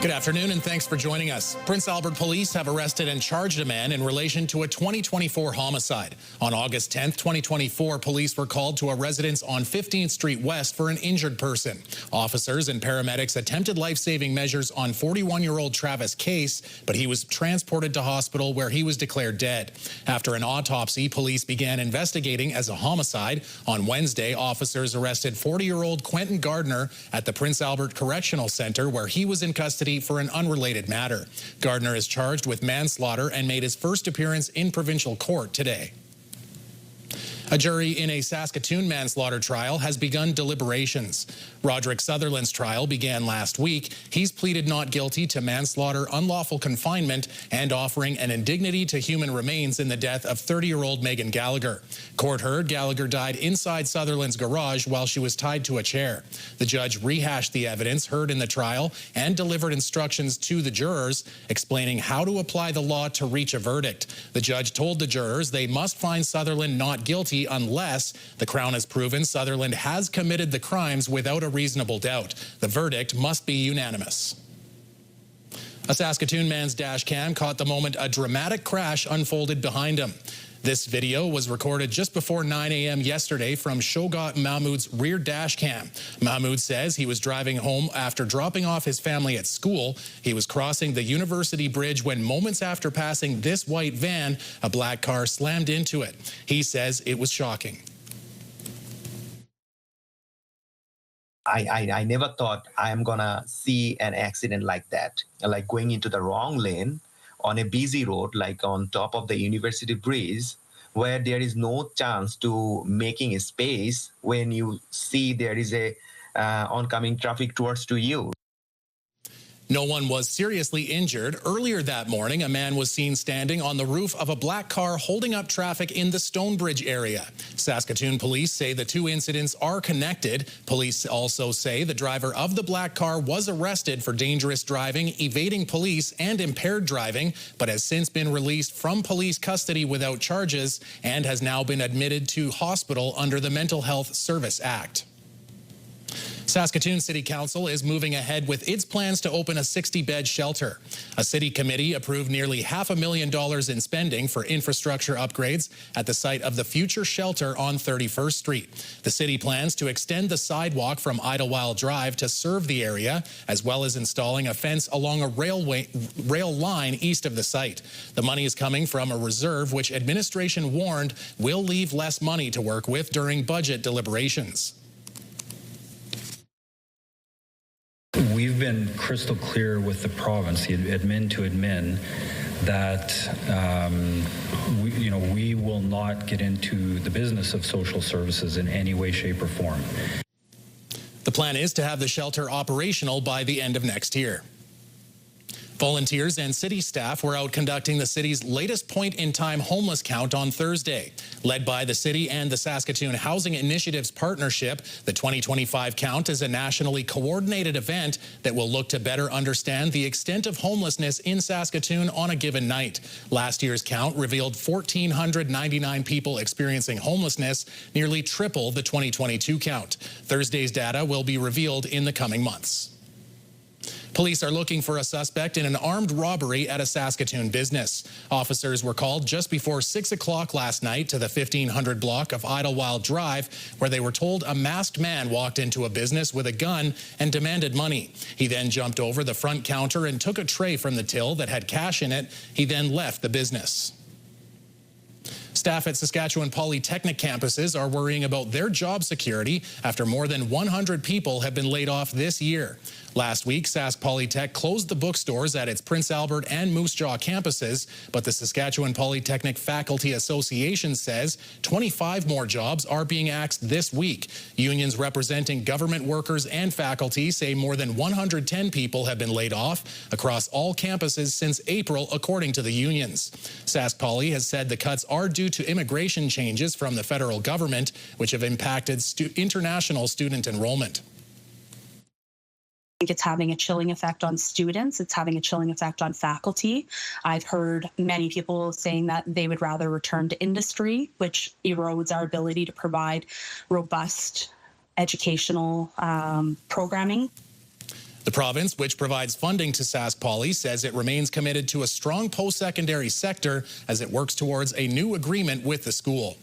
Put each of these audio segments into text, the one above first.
Good afternoon, and thanks for joining us. Prince Albert police have arrested and charged a man in relation to a 2024 homicide. On August 10th, 2024, police were called to a residence on 15th Street West for an injured person. Officers and paramedics attempted life-saving measures on 41-year-old Travis Case, but he was transported to hospital where he was declared dead. After an autopsy, police began investigating as a homicide. On Wednesday, officers arrested 40-year-old Quentin Gardner at the Prince Albert Correctional Center, where he was in custody for an unrelated matter. Gardner is charged with manslaughter and made his first appearance in provincial court today. A jury in a Saskatoon manslaughter trial has begun deliberations. Roderick Sutherland's trial began last week. He's pleaded not guilty to manslaughter, unlawful confinement, and offering an indignity to human remains in the death of 30-year-old Megan Gallagher. Court heard Gallagher died inside Sutherland's garage while she was tied to a chair. The judge rehashed the evidence heard in the trial and delivered instructions to the jurors explaining how to apply the law to reach a verdict. The judge told the jurors they must find Sutherland not guilty unless the Crown has proven Sutherland has committed the crimes without a reasonable doubt. The verdict must be unanimous. A Saskatoon man's dash cam caught the moment a dramatic crash unfolded behind him. This video was recorded just before 9 a.m. yesterday from Shogat Mahmoud's rear dash cam. Mahmoud says he was driving home after dropping off his family at school. He was crossing the University Bridge when moments after passing this white van, a black car slammed into it. He says it was shocking. I never thought I'm gonna see an accident like that, like going into the wrong lane on a busy road, like on top of the University Bridge, where there is no chance to making a space when you see there is a oncoming traffic towards to you. No one was seriously injured. Earlier that morning, a man was seen standing on the roof of a black car holding up traffic in the Stonebridge area. Saskatoon police say the two incidents are connected. Police also say the driver of the black car was arrested for dangerous driving, evading police, and impaired driving, but has since been released from police custody without charges and has now been admitted to hospital under the Mental Health Service Act. Saskatoon City Council is moving ahead with its plans to open a 60-bed shelter. A city committee approved nearly $500,000 in spending for infrastructure upgrades at the site of the future shelter on 31st Street. The city plans to extend the sidewalk from Idlewild Drive to serve the area, as well as installing a fence along a rail line east of the site. The money is coming from a reserve which administration warned will leave less money to work with during budget deliberations. We've been crystal clear with the province, the admin to admin, that we will not get into the business of social services in any way, shape, or form. The plan is to have the shelter operational by the end of next year. Volunteers and city staff were out conducting the city's latest point-in-time homeless count on Thursday. Led by the city and the Saskatoon Housing Initiatives Partnership, the 2025 count is a nationally coordinated event that will look to better understand the extent of homelessness in Saskatoon on a given night. Last year's count revealed 1,499 people experiencing homelessness, nearly triple the 2022 count. Thursday's data will be revealed in the coming months. Police are looking for a suspect in an armed robbery at a Saskatoon business. Officers were called just before 6 o'clock last night to the 1500 block of Idlewild Drive, where they were told a masked man walked into a business with a gun and demanded money. He then jumped over the front counter and took a tray from the till that had cash in it. He then left the business. Staff at Saskatchewan Polytechnic campuses are worrying about their job security after more than 100 people have been laid off this year. Last week, Sask Polytech closed the bookstores at its Prince Albert and Moose Jaw campuses, but the Saskatchewan Polytechnic Faculty Association says 25 more jobs are being axed this week. Unions representing government workers and faculty say more than 110 people have been laid off across all campuses since April, according to the unions. Sask Poly has said the cuts are due to immigration changes from the federal government, which have impacted international student enrollment. think it's having a chilling effect on students. It's having a chilling effect on faculty. I've heard many people saying that they would rather return to industry, which erodes our ability to provide robust educational programming. The province, which provides funding to Sask Poly, says it remains committed to a strong post-secondary sector as it works towards a new agreement with the school.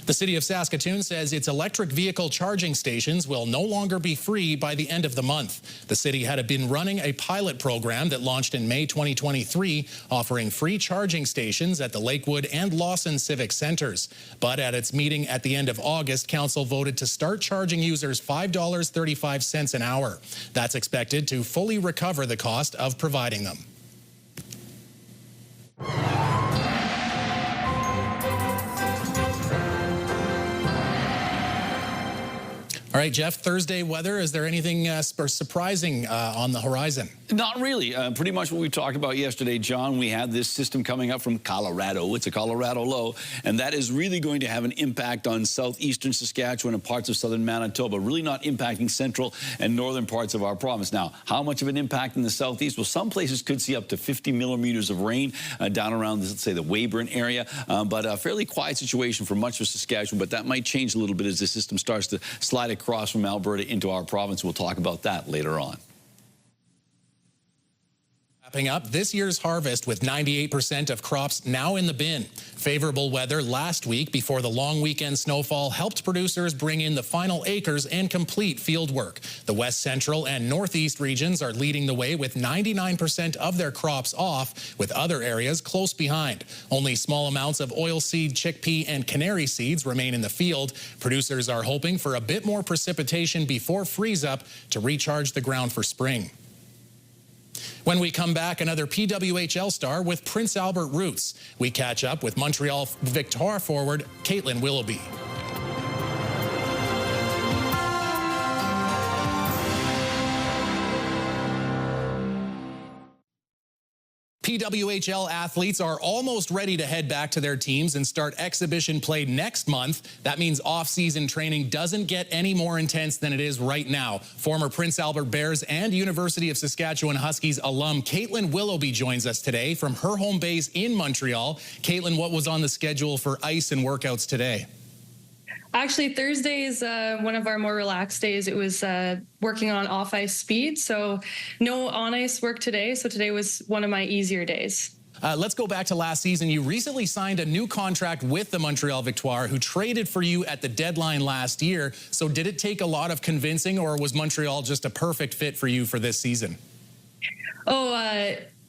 The city of Saskatoon says its electric vehicle charging stations will no longer be free by the end of the month. The city had been running a pilot program that launched in May 2023, offering free charging stations at the Lakewood and Lawson Civic Centres. But at its meeting at the end of August, council voted to start charging users $5.35 an hour. That's expected to fully recover the cost of providing them. All right, Jeff, Thursday weather, is there anything surprising on the horizon? Not really. Pretty much what we talked about yesterday, John. We had this system coming up from Colorado. It's a Colorado low, and that is really going to have an impact on southeastern Saskatchewan and parts of southern Manitoba, really not impacting central and northern parts of our province. Now, how much of an impact in the southeast? Well, some places could see up to 50 millimeters of rain down around, let's say, the Weyburn area, but a fairly quiet situation for much of Saskatchewan, but that might change a little bit as the system starts to slide across from Alberta into our province. We'll talk about that later on. Wrapping up this year's harvest with 98% of crops now in the bin. Favorable weather last week before the long weekend snowfall helped producers bring in the final acres and complete field work. The West Central and Northeast regions are leading the way with 99% of their crops off, with other areas close behind. Only small amounts of oilseed, chickpea, and canary seeds remain in the field. Producers are hoping for a bit more precipitation before freeze-up to recharge the ground for spring. When we come back, another PWHL star with Prince Albert roots. We catch up with Montreal Victoire forward Caitlin Willoughby. PWHL athletes are almost ready to head back to their teams and start exhibition play next month. That means off-season training doesn't get any more intense than it is right now. Former Prince Albert Bears and University of Saskatchewan Huskies alum Caitlin Willoughby joins us today from her home base in Montreal. Caitlin, what was on the schedule for ice and workouts today? Actually, Thursday is one of our more relaxed days. It was working on off-ice speed, so no on-ice work today. So today was one of my easier days. Let's go back to last season. You recently signed a new contract with the Montreal Victoire, who traded for you at the deadline last year. So did it take a lot of convincing, or was Montreal just a perfect fit for you for this season?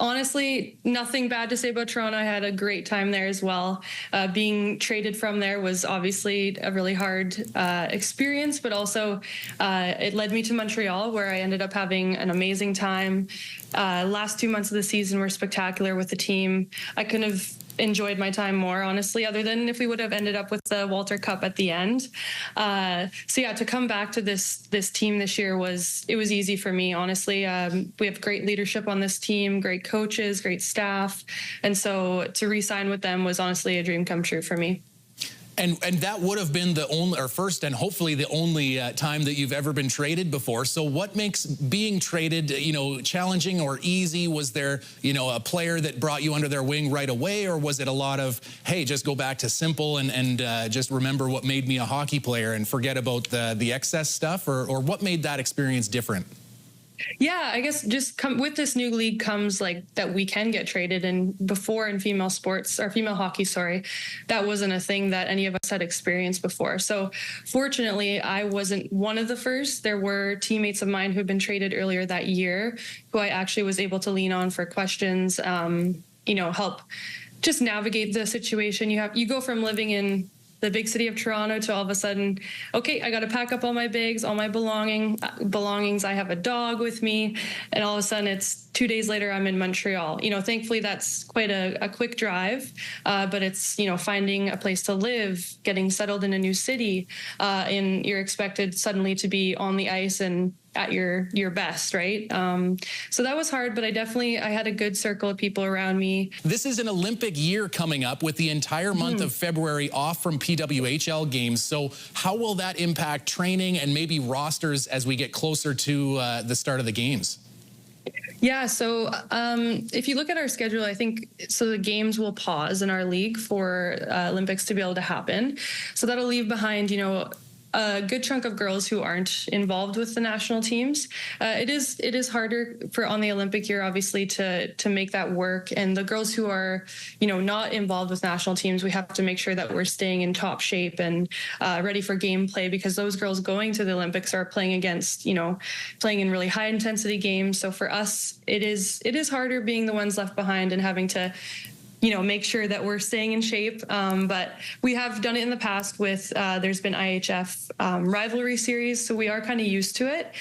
Honestly, nothing bad to say about Toronto. I had a great time there as well. Being traded from there was obviously a really hard experience, but also it led me to Montreal, where I ended up having an amazing time. Last 2 months of the season were spectacular with the team. I couldn't have enjoyed my time more, honestly, other than if we would have ended up with the Walter Cup at the end. So yeah, to come back to this team this year was easy for me, honestly. We have great leadership on this team, great coaches, great staff, and so to re-sign with them was honestly a dream come true for me. And that would have been the only, or first and hopefully the only time that you've ever been traded before. So what makes being traded, challenging or easy? Was there, a player that brought you under their wing right away, or was it a lot of, hey, just go back to simple and just remember what made me a hockey player and forget about the excess stuff, or what made that experience different? Yeah, I guess just with this new league comes like that we can get traded. And before in female sports, or female hockey, that wasn't a thing that any of us had experienced before. So fortunately, I wasn't one of the first. There were teammates of mine who had been traded earlier that year who I actually was able to lean on for questions, help just navigate the situation. You go from living in the big city of Toronto to all of a sudden, okay, I got to pack up all my bags, all my belongings. I have a dog with me. And all of a sudden it's 2 days later, I'm in Montreal. Thankfully that's quite a quick drive, but it's, finding a place to live, getting settled in a new city, and you're expected suddenly to be on the ice and at your best, right? So that was hard, but I had a good circle of people around me. This is an Olympic year coming up with the entire month of February off from PWHL games. So how will that impact training and maybe rosters as we get closer to the start of the games? Yeah, so if you look at our schedule, I think the games will pause in our league for Olympics to be able to happen. So that'll leave behind, a good chunk of girls who aren't involved with the national teams. It is harder for on the Olympic year, obviously, to make that work. And the girls who are, not involved with national teams, we have to make sure that we're staying in top shape and ready for gameplay, because those girls going to the Olympics are playing against, playing in really high intensity games. So for us, it is harder being the ones left behind and having to make sure that we're staying in shape. But we have done it in the past with, there's been IHF rivalry series, so we are kind of used to it.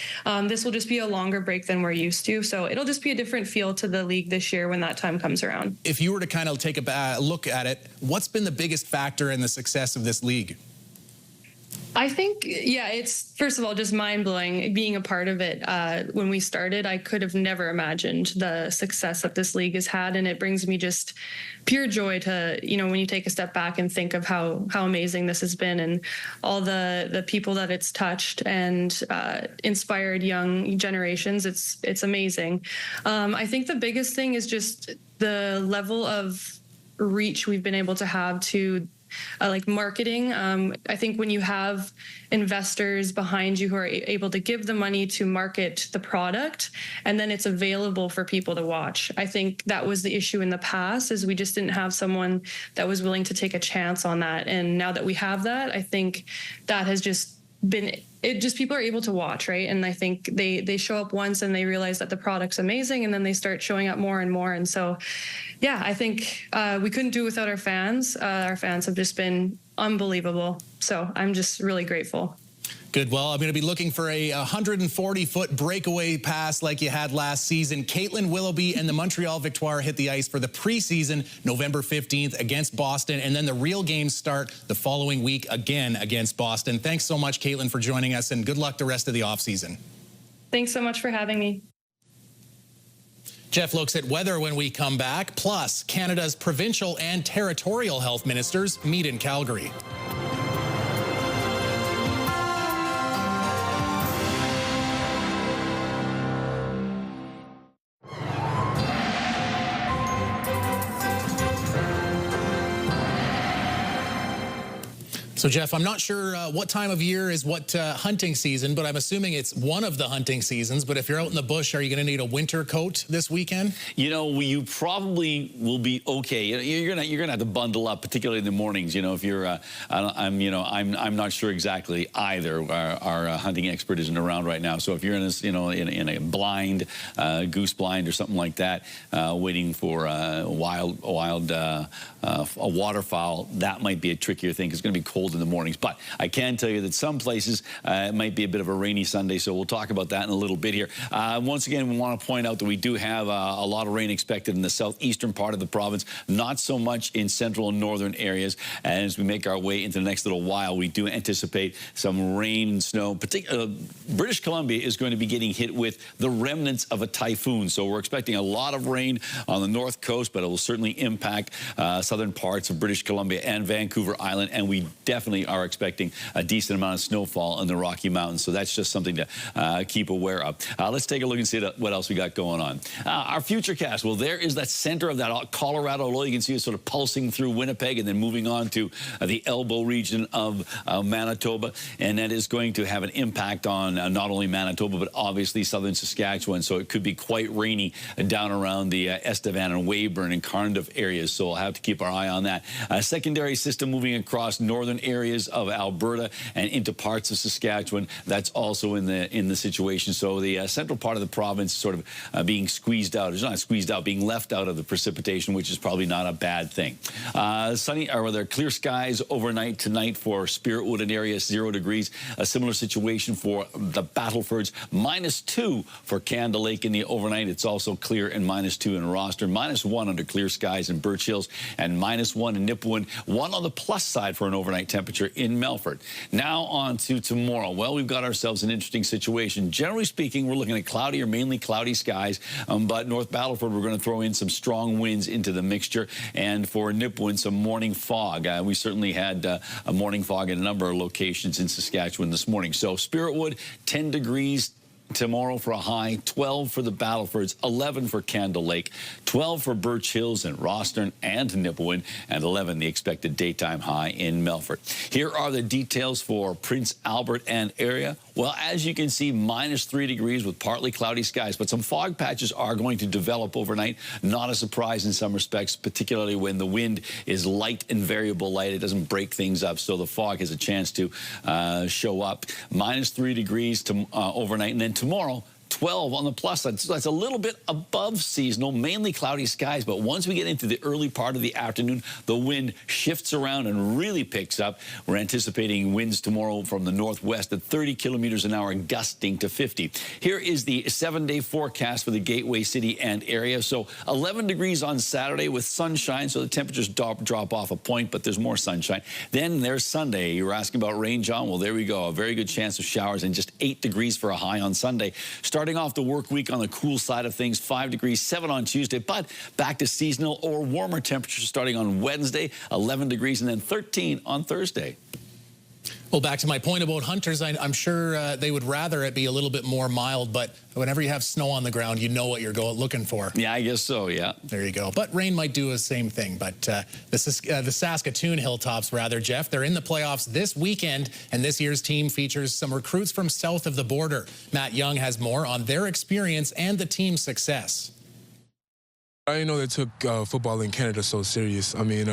This will just be a longer break than we're used to. So it'll just be a different feel to the league this year when that time comes around. If you were to kind of take a look at it, what's been the biggest factor in the success of this league? I think, it's first of all just mind-blowing being a part of it. When we started, I could have never imagined the success that this league has had, and it brings me just pure joy to, when you take a step back and think of how amazing this has been and all the people that it's touched and inspired young generations. It's amazing. I think the biggest thing is just the level of reach we've been able to have to like marketing. I think when you have investors behind you who are able to give the money to market the product, and then it's available for people to watch. I think that was the issue in the past, is we just didn't have someone that was willing to take a chance on that. And now that we have that, I think that has just been, people are able to watch, right? And I think they show up once and they realize that the product's amazing, and then they start showing up more and more. And so, I think we couldn't do it without our fans. Our fans have just been unbelievable. So I'm just really grateful. Good. Well, I'm going to be looking for a 140-foot breakaway pass like you had last season. Caitlin Willoughby and the Montreal Victoire hit the ice for the preseason November 15th against Boston, and then the real games start the following week again against Boston. Thanks so much, Caitlin, for joining us, and good luck the rest of the offseason. Thanks so much for having me. Jeff looks at weather when we come back. Plus, Canada's provincial and territorial health ministers meet in Calgary. So, Jeff, I'm not sure what time of year is what hunting season, but I'm assuming it's one of the hunting seasons. But if you're out in the bush, are you going to need a winter coat this weekend? You probably will be okay. You're gonna have to bundle up, particularly in the mornings. If you're, I'm not sure exactly either. Our hunting expert isn't around right now. So if you're in a, in a blind, goose blind or something like that, waiting for a waterfowl, that might be a trickier thing. It's going to be cold in the mornings. But I can tell you that some places it might be a bit of a rainy Sunday, so we'll talk about that in a little bit here. Once again, we want to point out that we do have a lot of rain expected in the southeastern part of the province, not so much in central and northern areas. And as we make our way into the next little while, we do anticipate some rain and snow. British Columbia is going to be getting hit with the remnants of a typhoon, so we're expecting a lot of rain on the north coast, but it will certainly impact southern parts of British Columbia and Vancouver Island, and we definitely are expecting a decent amount of snowfall in the Rocky Mountains. So that's just something to keep aware of. Let's take a look and see what else we got going on. Our futurecast, well, there is that center of that Colorado low. You can see it sort of pulsing through Winnipeg and then moving on to the elbow region of Manitoba. And that is going to have an impact on not only Manitoba, but obviously southern Saskatchewan. So it could be quite rainy down around the Estevan and Weyburn and Cardiff areas. So we'll have to keep our eye on that. Secondary system moving across northern areas of Alberta and into parts of Saskatchewan. That's also in the situation. So the central part of the province sort of being squeezed out. It's not squeezed out, being left out of the precipitation, which is probably not a bad thing. Sunny, or rather clear skies overnight tonight for Spiritwood and area, 0 degrees. A similar situation for the Battlefords, -2 for Canada Lake in the overnight. It's also clear, and -2 in Rosthern, -1 under clear skies in Birch Hills, and -1 in Nipawin. 1 on the plus side for an overnight temperature in Melfort. Now on to tomorrow. Well, we've got ourselves an interesting situation. Generally speaking, we're looking at cloudy or mainly cloudy skies, but North Battleford, we're going to throw in some strong winds into the mixture, and for Nipawin, some morning fog. We certainly had a morning fog in a number of locations in Saskatchewan this morning. So Spiritwood, 10 degrees, tomorrow for a high, 12 for the Battlefords, 11 for Candle Lake, 12 for Birch Hills and Rosthern and Nipawin, and 11 the expected daytime high in Melfort. Here are the details for Prince Albert and area. Well, as you can see, -3 degrees with partly cloudy skies, but some fog patches are going to develop overnight. Not a surprise in some respects, particularly when the wind is light and variable light. It doesn't break things up, so the fog has a chance to show up. -3 degrees to overnight, and then tomorrow, 12 on the plus side. So that's a little bit above seasonal, mainly cloudy skies. But once we get into the early part of the afternoon, the wind shifts around and really picks up. We're anticipating winds tomorrow from the northwest at 30 kilometers an hour, gusting to 50. Here is the 7-day forecast for the Gateway City and area. So 11 degrees on Saturday with sunshine, so the temperatures drop off a point, but there's more sunshine. Then there's Sunday. You were asking about rain, John. Well, there we go. A very good chance of showers and just 8 degrees for a high on Sunday. Starting off the work week on the cool side of things, 5 degrees, 7 on Tuesday, but back to seasonal or warmer temperatures starting on Wednesday, 11 degrees, and then 13 on Thursday. Well, back to my point about hunters, I'm sure they would rather it be a little bit more mild, but whenever you have snow on the ground, you know what you're looking for. Yeah, I guess so, yeah. There you go. But rain might do the same thing. But the Saskatoon Hilltops, rather, Jeff, they're in the playoffs this weekend, and this year's team features some recruits from south of the border. Matt Young has more on their experience and the team's success. I didn't know they took football in Canada so serious. I mean,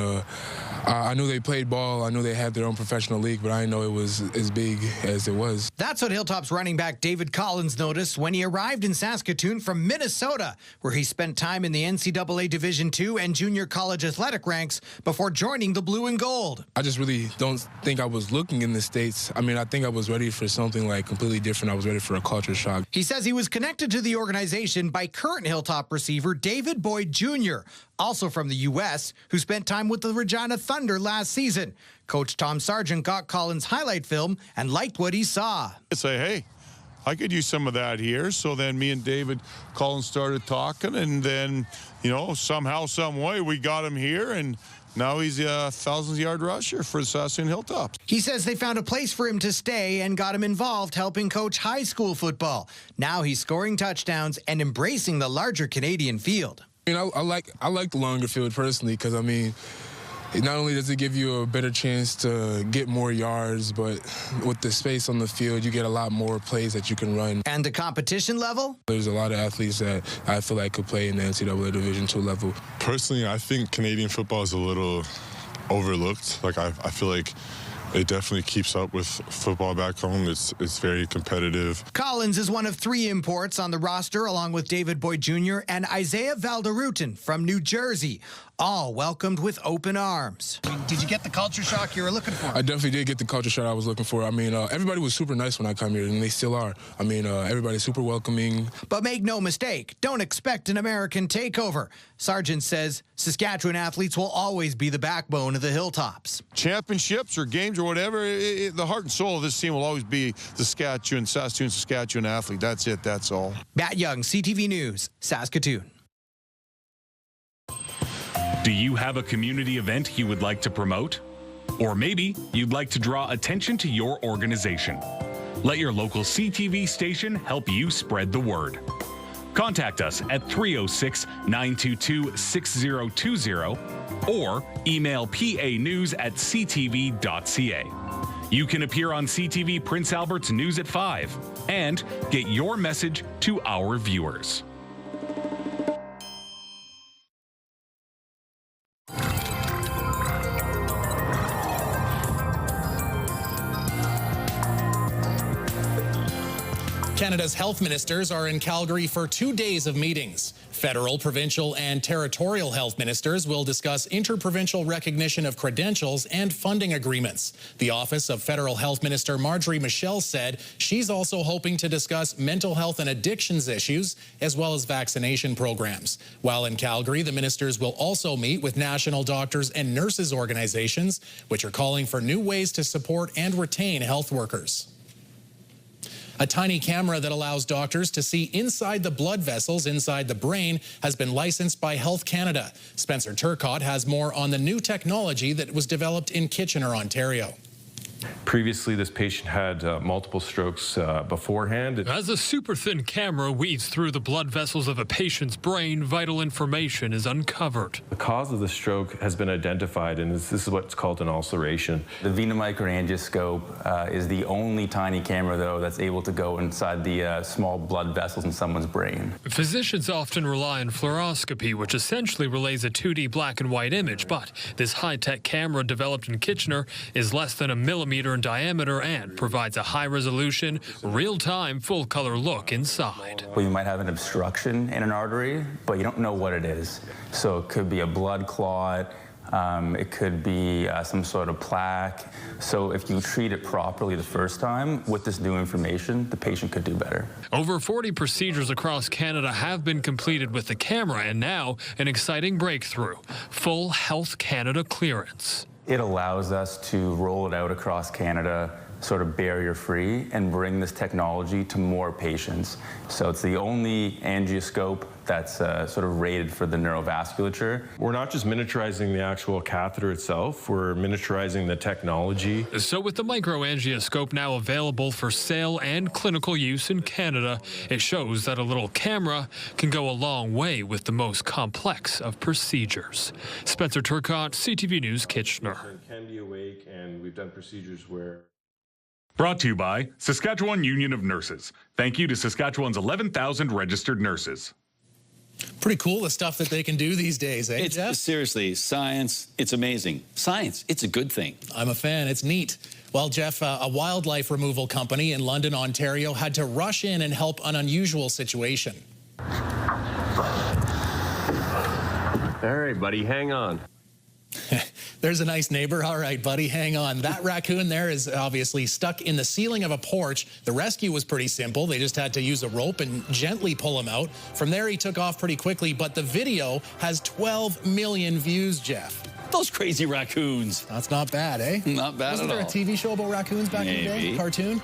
I knew they played ball. I knew they had their own professional league, but I didn't know it was as big as it was. That's what Hilltops running back David Collins noticed when he arrived in Saskatoon from Minnesota, where he spent time in the NCAA Division II and junior college athletic ranks before joining the Blue and Gold. I just really don't think I was looking in the States. I mean, I think I was ready for something like completely different. I was ready for a culture shock. He says he was connected to the organization by current Hilltop receiver David Boyd Jr., also from the U.S., who spent time with the Regina Thunder last season. Coach Tom Sargent got Collins' highlight film and liked what he saw. I say, hey, I could use some of that here. So then me and David Collins started talking, and then, you know, somehow, some way, we got him here, and now he's a 1,000-yard rusher for the Saskatoon Hilltops. He says they found a place for him to stay and got him involved helping coach high school football. Now he's scoring touchdowns and embracing the larger Canadian field. I mean, I like the longer field personally because, I mean, not only does it give you a better chance to get more yards, but with the space on the field, you get a lot more plays that you can run. And the competition level? There's a lot of athletes that I feel like could play in the NCAA Division II level. Personally, I think Canadian football is a little overlooked. Like, I feel like it definitely keeps up with football back home. It's very competitive. Collins is one of 3 imports on the roster, along with David Boyd Jr. and Isaiah Valderutin from New Jersey, all welcomed with open arms. Did you get the culture shock you were looking for? I definitely did get the culture shock I was looking for. I mean, everybody was super nice when I come here, and they still are. I mean, everybody's super welcoming. But make no mistake, don't expect an American takeover. Sargent says Saskatchewan athletes will always be the backbone of the Hilltops. Championships or games or whatever, the heart and soul of this team will always be the Saskatoon athlete. That's it, that's all. Matt Young, CTV News, Saskatoon. Do you have a community event you would like to promote? Or maybe you'd like to draw attention to your organization. Let your local CTV station help you spread the word. Contact us at 306-922-6020 or email panews@ctv.ca. You can appear on CTV Prince Albert's News at 5 and get your message to our viewers. Canada's health ministers are in Calgary for 2 days of meetings. Federal, provincial, and territorial health ministers will discuss interprovincial recognition of credentials and funding agreements. The Office of Federal Health Minister Marjorie Michel said she's also hoping to discuss mental health and addictions issues, as well as vaccination programs. While in Calgary, the ministers will also meet with national doctors and nurses organizations, which are calling for new ways to support and retain health workers. A tiny camera that allows doctors to see inside the blood vessels inside the brain has been licensed by Health Canada. Spencer Turcott has more on the new technology that was developed in Kitchener, Ontario. Previously, this patient had multiple strokes beforehand. As a super thin camera weaves through the blood vessels of a patient's brain, vital information is uncovered. The cause of the stroke has been identified, and this is what's called an ulceration. The venomicroangioscope is the only tiny camera, though, that's able to go inside the small blood vessels in someone's brain. Physicians often rely on fluoroscopy, which essentially relays a 2D black and white image, but this high-tech camera developed in Kitchener is less than a millimeter in diameter and provides a high-resolution, real-time, full-color look inside. Well, you might have an obstruction in an artery, but you don't know what it is. So it could be a blood clot, it could be some sort of plaque. So if you treat it properly the first time with this new information, the patient could do better. Over 40 procedures across Canada have been completed with the camera, and now an exciting breakthrough: full Health Canada clearance. It allows us to roll it out across Canada, sort of barrier-free, and bring this technology to more patients. So it's the only angioscope that's sort of rated for the neurovasculature. We're not just miniaturizing the actual catheter itself, we're miniaturizing the technology. So with the microangioscope now available for sale and clinical use in Canada, it shows that a little camera can go a long way with the most complex of procedures. Spencer Turcotte, CTV News, Kitchener. Can be awake, and we've done procedures where... Brought to you by Saskatchewan Union of Nurses. Thank you to Saskatchewan's 11,000 registered nurses. Pretty cool, the stuff that they can do these days, eh, It's Jeff? seriously, science, it's amazing. Science, it's a good thing. I'm a fan. It's neat. Well, Jeff, a wildlife removal company in London, Ontario, had to rush in and help an unusual situation. All right, buddy, hang on. There's a nice neighbor. All right, buddy, hang on. That raccoon there is obviously stuck in the ceiling of a porch. The rescue was pretty simple. They just had to use a rope and gently pull him out. From there, he took off pretty quickly, but the video has 12 million views, Jeff. Those crazy raccoons. That's not bad, eh? Not bad Wasn't at there all. a TV show about raccoons back in the day? Maybe. Cartoon?